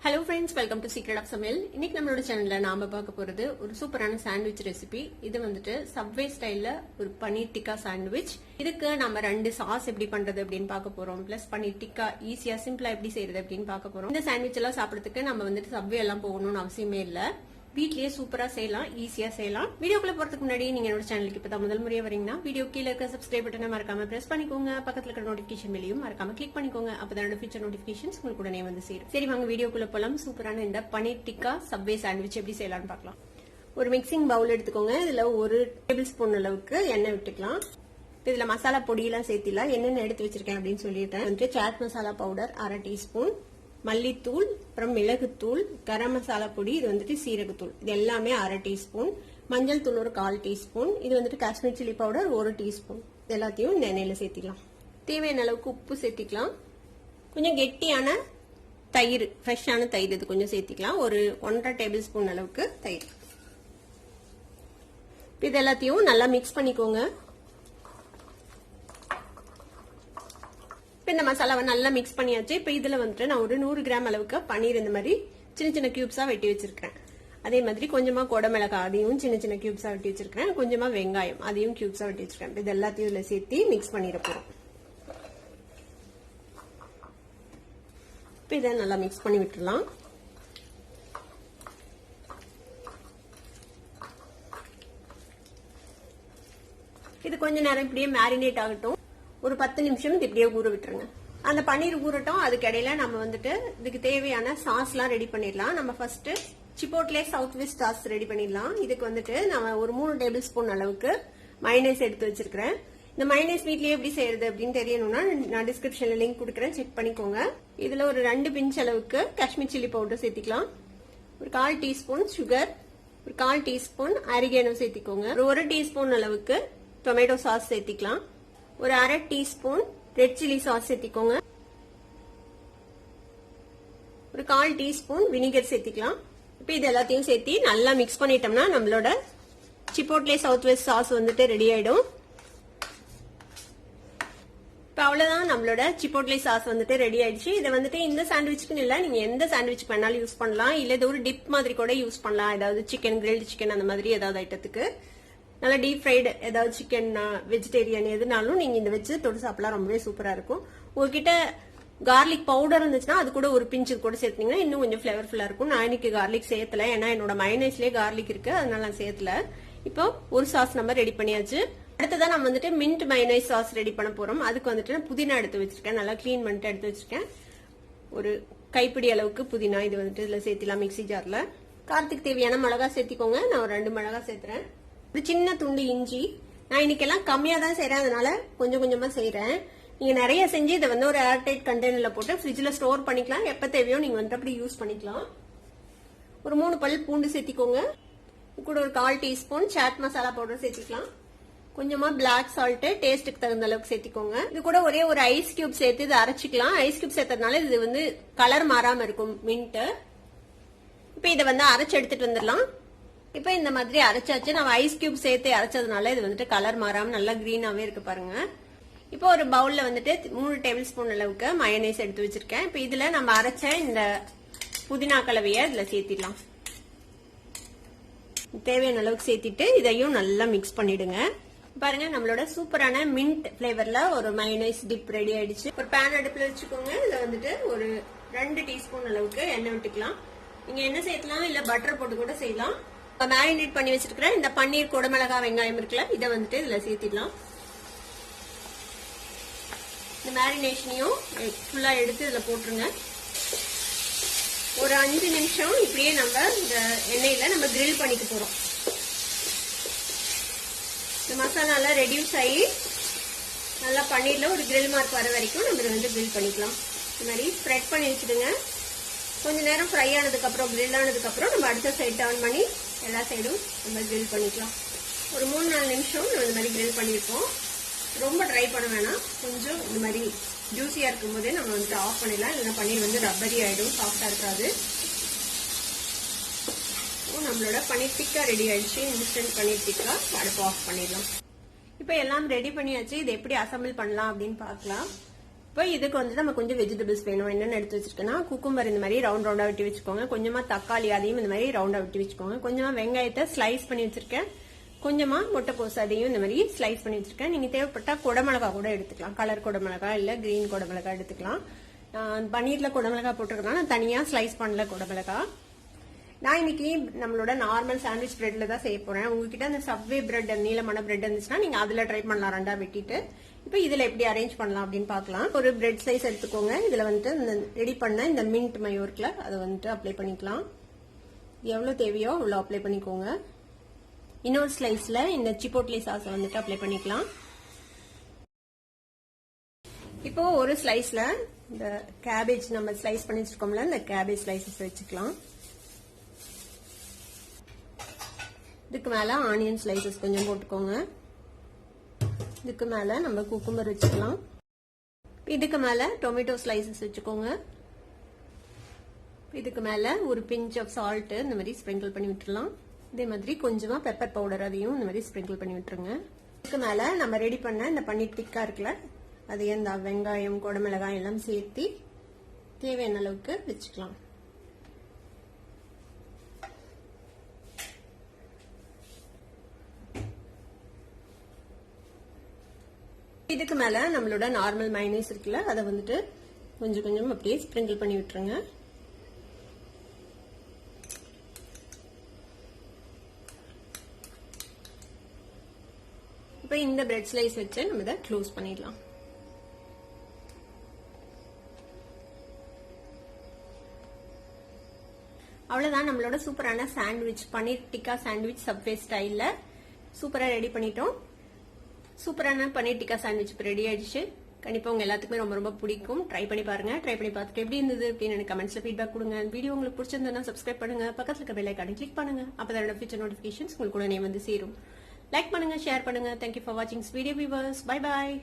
Hello friends, welcome to Secret of Samil. இன்னைக்கு நம்மளோட சேனல்ல நாம பார்க்க போறது ஒரு சூப்பரான சாண்ட்விச் ரெசிபி. இது வந்துட்டு சப்வே ஸ்டைல்ல ஒரு பன்னீர் டிக்கா சாண்ட்விச். இதுக்கு நம்ம ரெண்டு சாஸ் எப்படி பண்றது அப்படின்னு பார்க்க போறோம். பிளஸ் பன்னீர் டிக்கா ஈஸியா சிம்பிளா எப்படி செய்யறது அப்படின்னு பார்க்க போறோம். இந்த சாண்ட்விச் எல்லாம் சாப்பிடுறதுக்கு நம்ம வந்துட்டு சப்வே எல்லாம் போகணும்னு அவசியமே இல்ல. வீட்லயே சூப்பரா செய்யலாம், ஈஸியா செய்யலாம். வீடியோக்குள்ள போறதுக்கு முன்னாடி நீங்க என்னோட சேனலுக்கு இப்பதான் முதல் முறையா வரீங்கன்னா வீடியோ கீழே இருக்க சப்ஸ்கிரைப் பட்டனை மறக்காம பிரஸ் பண்ணிக்கோங்க. பக்கத்துல இருக்கிற நோட்டிபிகேஷன் பெல்லையும் மறக்காம கிளிக் பண்ணிக்கோங்க. அப்பதான் ஃபியூச்சர் நோட்டிபிகேஷன்ஸ் உங்களுக்கு உடனே வந்து சேரும். சரி வாங்க வீடியோக்குள்ள போலாம். சூப்பரான இந்த பன்னீர் டிக்கா சப்வே சாண்ட்விச் எப்படி செய்யலாம்னு பார்க்கலாம். ஒரு மிக்சிங் பவுல் எடுத்துக்கோங்க. இதுல ஒரு டேபிள் ஸ்பூன் அளவுக்கு எண்ணெய் விட்டுக்கலாம். இதுல மசாலா பொடியெல்லாம் சேர்த்திலாம் என்னென்ன எடுத்து வச்சிருக்கேன் அப்படின்னு சொல்லிட்டேன். சாட் மசாலா பவுடர் 1/2 டீஸ்பூன், மல்லித்தூள், அப்புறம் மிளகுத்தூள், கரம் மசாலா பொடி, இது வந்துட்டு சீரகத்தூள், இது எல்லாமே 1/2 டீஸ்பூன், மஞ்சள் தூள் ஒரு 1/4 டீஸ்பூன், இது வந்துட்டு காஷ்மீர் சில்லி பவுடர் 1 டீஸ்பூன். இது எல்லாத்தையும் இந்த எண்ணெயில சேர்த்திக்கலாம். தேவையான அளவுக்கு உப்பு சேர்த்திக்கலாம். கொஞ்சம் கெட்டியான தயிர், ஃப்ரெஷ்ஷான தயிர் இது கொஞ்சம் சேர்த்திக்கலாம். ஒரு 1.5 டேபிள் ஸ்பூன் அளவுக்கு தயிர். இது எல்லாத்தையும் நல்லா மிக்ஸ் பண்ணிக்கோங்க. இந்த மசாலாவை நல்லா மிக்ஸ் பண்ணியாச்சு. இப்ப இதுல வந்துட்டு நான் ஒரு 100 கிராம் அளவுக்கு பன்னீர் இந்த மாதிரி சின்ன சின்ன கியூப்ஸா வெட்டி வச்சிருக்கேன். அதே மாதிரி கொஞ்சமா குடமிளகாய் அதையும் சின்ன சின்ன கியூப்ஸா வெட்டி வச்சிருக்கேன். கொஞ்சமா வெங்காயம் அதையும் கியூப்ஸா வெட்டி வச்சிருக்கேன். இது எல்லாத்தையும் இதுல சேர்த்து மிக்ஸ் பண்ணிட போறோம். இப்ப இதை நல்லா மிக்ஸ் பண்ணி விட்டுடலாம். இது கொஞ்ச நேரம் இப்படியே மேரினேட் ஆகட்டும். ஒரு 10 நிமிஷம் இப்படியே ஊற விட்டுருங்க. அந்த பன்னீர் ஊறட்டும். அதுக்கு இடையில நம்ம வந்துட்டு இதுக்கு தேவையான சாஸ் எல்லாம் ரெடி பண்ணிடலாம். நம்ம first chipotle south west sauce ready பண்ணிடலாம். இதுக்கு வந்துட்டு நம்ம ஒரு 3 டேபிள் ஸ்பூன் அளவுக்கு மயோனைஸ் எடுத்து வச்சிருக்கிறேன். இந்த மயோனைஸ் வீட்லயே எப்படி செய்யறது அப்படின்னு தெரியணும்னா நான் டிஸ்கிரிப்ஷன்ல லிங்க் கொடுக்குறேன், செக் பண்ணிக்கோங்க. இதுல ஒரு 2 பிஞ்ச் அளவுக்கு காஷ்மீர் சில்லி பவுடர் சேர்த்திக்கலாம். ஒரு 1/4 டீஸ்பூன் சுகர், ஒரு 1/4 டீஸ்பூன் ஆரிகேனோ சேர்த்திக்கோங்க. ஒரு 1 டீஸ்பூன் அளவுக்கு டொமேட்டோ சாஸ் சேர்த்திக்கலாம். ஒரு 1/2 டீஸ்பூன் ரெட் சில்லி சாஸ் சேர்த்திக்கோங்க. ஒரு 1/4 டீஸ்பூன் வினிகர் சேர்த்திக்கலாம். இப்ப இது எல்லாத்தையும் சேர்த்து நல்லா மிக்ஸ் பண்ணிட்டோம்னா நம்மளோட சிப்போட்லே சவுத் வெஸ்ட் சாஸ் வந்துட்டு ரெடி ஆயிடும். இப்ப அவ்வளவுதான், நம்மளோட சிப்போட்லே சாஸ் வந்துட்டு ரெடி ஆயிடுச்சு. இதை வந்துட்டு இந்த சாண்ட்விச்சுக்குன்னு இல்ல, நீங்க எந்த சாண்ட்விச் பண்ணாலும் யூஸ் பண்ணலாம். இல்ல இது ஒரு டிப் மாதிரி கூட யூஸ் பண்ணலாம். ஏதாவது சிக்கன், கிரில்டு சிக்கன் அந்த மாதிரி ஏதாவது ஐட்டத்துக்கு, நல்லா டீப் ஃப்ரைடு ஏதாவது சிக்கன், வெஜிடேரியன் எதுனாலும் நீங்க இந்த வச்சு தொட்டு சாப்பிடலாம். ரொம்பவே சூப்பரா இருக்கும். உங்ககிட்ட கார்லிக் பவுடர் இருந்துச்சுன்னா அது கூட ஒரு பிஞ்சு கூட சேர்த்தீங்கன்னா இன்னும் கொஞ்சம் ஃபிளவர்ஃபுல்லா இருக்கும். நான் இன்னைக்கு கார்லிக் சேர்த்தல, ஏன்னா என்னோட மயோனைஸ்லயே கார்லிக் இருக்கு, அதனால நான் சேர்த்தல. இப்போ ஒரு சாஸ் நம்ம ரெடி பண்ணியாச்சு. அடுத்ததான் நம்ம வந்துட்டு மின்ட் மயோனைஸ் சாஸ் ரெடி பண்ண போறோம். அதுக்கு வந்துட்டு நான் புதினா எடுத்து வச்சிருக்கேன். நல்லா கிளீன் பண்ணிட்டு எடுத்து வச்சிருக்கேன். ஒரு கைப்பிடி அளவுக்கு புதினா இது வந்துட்டு இதுல சேர்த்திலாம் மிக்ஸி ஜார்ல. காரத்துக்கு தேவையான மிளகா சேர்த்திக்கோங்க. நான் ஒரு 2 மிளகா சேர்த்துறேன். ஒரு சின்ன துண்டு இஞ்சி. நான் இன்னைக்கு எல்லாம் கம்மியா தான் செய்யறேன், அதனால கொஞ்சம் கொஞ்சமா செய்யறேன். நீங்க நிறைய செஞ்சு இதை வந்து ஒரு ஏர்டைட் கண்டெய்னர்ல போட்டு ஃப்ரிட்ஜ்ல ஸ்டோர் பண்ணிக்கலாம். எப்ப தேவையோ நீங்க வந்து அப்படி யூஸ் பண்ணிக்கலாம். ஒரு 3 பல் பூண்டு சேர்த்திக்கோங்க. கூட ஒரு 1/4 டீஸ்பூன் சாட் மசாலா பவுடர் சேர்த்திக்கலாம். கொஞ்சமா பிளாக் சால்ட் டேஸ்ட்டுக்கு தகுந்த அளவுக்கு சேர்த்திக்கோங்க. இது கூட ஒரே ஒரு ஐஸ் கியூப் சேர்த்து இதை அரைச்சிக்கலாம். ஐஸ் கியூப் சேர்த்ததுனால இது வந்து கலர் மாறாம இருக்கும் மின்ட். இப்ப இதை வந்து அரைச்சு எடுத்துட்டு வந்துடலாம். இப்ப இந்த மாதிரி அரைச்சாச்சு. நம்ம ஐஸ் கியூப் சேர்த்து அரைச்சதுனால இது வந்துட்டு கலர் மாறாம நல்லா கிரீனாவே இருக்கு பாருங்க. இப்போ ஒரு பவுல்ல வந்துட்டு 3 டேபிள் ஸ்பூன் அளவுக்கு மயோனைஸ் எடுத்து வச்சிருக்கேன். இப்ப இதுல நம்ம அரைச்ச இந்த புதினா கலவைய இதுல சேர்த்திடலாம். தேவையான அளவுக்கு சேர்த்திட்டு இதையும் நல்லா மிக்ஸ் பண்ணிடுங்க. பாருங்க, நம்மளோட சூப்பரான மின்ட் பிளேவர்ல ஒரு மயோனைஸ் டிப் ரெடி ஆயிடுச்சு. ஒரு பேன் அடுப்புல வச்சுக்கோங்க. இதுல வந்துட்டு ஒரு 2 டீஸ்பூன் அளவுக்கு எண்ணெய் விட்டுக்கலாம். நீங்க எண்ணெய் சேர்க்கலாம், இல்ல பட்டர் போட்டு கூட செய்யலாம். மேரினேட் பண்ணி வச்சிருக்கிற இந்த பன்னீர், குடமிளகாய், வெங்காயம் இருக்குல்ல, இதை வந்துட்டு இதுல சேர்த்திடலாம். இந்த மேரினேஷனையும் ஃபுல்லா எடுத்து இதுல போட்டுருங்க. ஒரு 5 நிமிஷம் இப்படியே நம்ம இந்த எண்ணெயில நம்ம கிரில் பண்ணிக்க போறோம். இந்த மசாலா நல்லா ரெடியூஸ் ஆகி நல்லா பன்னீர்ல ஒரு கிரில் மார்க் வர வரைக்கும் நம்ம இதை வந்து கிரில் பண்ணிக்கலாம். இந்த மாதிரி ஸ்ப்ரெட் பண்ணி வச்சுடுங்க. கொஞ்ச நேரம் ஃப்ரை ஆனதுக்கு அப்புறம், கிரில் ஆனதுக்கு அப்புறம் நம்ம அடுத்த சைட் டர்ன் பண்ணி எல்லா சைடும் நம்ம கிரில் பண்ணிக்கலாம். ஒரு 3-4 நிமிஷம் நம்ம இந்த மாதிரி கிரில் பண்ணிருக்கோம். ரொம்ப ட்ரை பண்ண வேணாம். கொஞ்சம் இந்த மாதிரி ஜூசியா இருக்கும் போதே நம்ம வந்துட்டு ஆஃப் பண்ணிடலாம். இல்லைன்னா பன்னீர் வந்து ரப்பரி ஆயிடும், சாஃப்டா இருக்காது. நம்மளோட பன்னீர் டிக்கா ரெடி ஆயிடுச்சு. இன்ஸ்டன்ட் பன்னீர் டிக்கா. அடுப்பு ஆஃப் பண்ணிடலாம். இப்ப எல்லாம் ரெடி பண்ணியாச்சு. இது எப்படி அசம்பிள் பண்ணலாம் அப்படின்னு பார்க்கலாம். இப்போ இதுக்கு வந்து நம்ம கொஞ்சம் வெஜிடபிள்ஸ் வேணும். என்னென்னு எடுத்து வச்சிருக்கேன்னா, குக்கும்பர் இந்த மாதிரி ரவுண்ட் ரவுண்டா வெட்டி வச்சுக்கோங்க. கொஞ்சமா தக்காளி அதையும் இந்த மாதிரி ரவுண்டா வெட்டி வச்சுக்கோங்க. கொஞ்சமா வெங்காயத்தை ஸ்லைஸ் பண்ணி வச்சிருக்கேன். கொஞ்சமா முட்டைக்கோஸ் அதையும் இந்த மாதிரி ஸ்லைஸ் பண்ணி வச்சிருக்கேன். நீங்க தேவைப்பட்டா குடமிளகா கூட எடுத்துக்கலாம். கலர் குடமிளகா இல்ல கிரீன் குடமிளகா எடுத்துக்கலாம். பன்னீர்ல குடமிளகா போட்டிருக்கனால தனியா ஸ்லைஸ் பண்ணல குடமிளகா. நான் இன்னைக்கு நம்மளோட நார்மல் சாண்ட்விச் பிரெட்ல தான் செய்ய போறேன். உங்ககிட்ட அந்த சப்வே பிரெட் நீளமான பிரெட் இருந்துச்சுன்னா நீங்க அதுல ட்ரை பண்ணலாம், ரெண்டா வெட்டிட்டு. இப்போ இதுல எப்படி அரேஞ்ச் பண்ணலாம் அப்படின்னு பாக்கலாம். ஒரு பிரெட் சைஸ் எடுத்துக்கோங்க. இதுல வந்துட்டு இந்த ரெடி பண்ண இந்த மின்ட் மயோ இருக்குல்ல, அதை வந்துட்டு அப்ளை பண்ணிக்கலாம். எவ்வளவு தேவையோ அவ்வளவு அப்ளை பண்ணிக்கோங்க. இன்னொரு ஸ்லைஸ்ல இந்த சிப்போட்லே சாஸ் வந்துட்டு அப்ளை பண்ணிக்கலாம். இப்போ ஒரு ஸ்லைஸ்ல இந்த கேபேஜ் நம்ம ஸ்லைஸ் பண்ணி வச்சிருக்கோம்ல, இந்த கேபேஜ் ஸ்லைசஸ் வச்சுக்கலாம். இதுக்கு மேல ஆனியன் ஸ்லைசஸ் கொஞ்சம் போட்டுக்கோங்க. இதுக்கு மேல நம்ம குக்கும்பர் வச்சுக்கலாம். இதுக்கு மேல டொமேட்டோ ஸ்லைசஸ் வச்சுக்கோங்க. இதுக்கு மேல ஒரு பிஞ்ச் ஆஃப் சால்ட் இந்த மாதிரி ஸ்ப்ரிங்கிள் பண்ணி விட்டுறலாம். இதே மாதிரி கொஞ்சமா பெப்பர் பவுடர் அதையும் இந்த மாதிரி ஸ்ப்ரிங்கிள் பண்ணி விட்டுருங்க. இதுக்கு மேல நம்ம ரெடி பண்ண இந்த பன்னீர் டிக்கா இருக்குல்ல, அதையும் இந்த வெங்காயம் குடமிளகாய் எல்லாம் சேர்த்து தேவையான அளவுக்கு வச்சுக்கலாம். இதுக்கு மேல நம்மளோட நார்மல் மைனஸ் இருக்குல்ல, அதை வந்துட்டு கொஞ்சம் கொஞ்சம் அப்படியே ஸ்ப்ரிங்கிள் பண்ணி விட்டுருங்க. இப்போ இந்த பிரெட் ஸ்லைஸ் வச்சு நம்ம இதை க்ளோஸ் பண்ணிடலாம். அவ்வளவுதான், நம்மளோட சூப்பரான sandwich paneer tikka sandwich subway ஸ்டைல்ல சூப்பரா ரெடி பண்ணிட்டோம். சூப்பரான பன்னீர் டிக்கா சாண்ட்விச் ரெடி ஆயிடுச்சு. கண்டிப்பா உங்க எல்லாத்துக்குமே ரொம்ப ரொம்ப பிடிக்கும். ட்ரை பண்ணி பாருங்க. ட்ரை பண்ணி பார்த்துட்டு எப்படி இருந்தது அப்படின்னு எனக்கு கமெண்ட்ஸ்ல ஃபீட்பேக் கொடுங்க. வீடியோ உங்களுக்கு பிடிச்சிருந்தா சப்ஸ்கிரைப் பண்ணுங்க. பக்கத்துல இருக்க பெல் ஐகானை கிளிக் பண்ணுங்க. அப்பதான் ஃபியூச்சர் நோட்டிபிகேஷன்ஸ் உங்களுக்கு உடனே வந்து சேரும். லைக் பண்ணுங்க, ஷேர் பண்ணுங்க. தேங்க்யூ ஃபார் வாட்சிங் வீடியோ வியூவர்ஸ். Bye bye.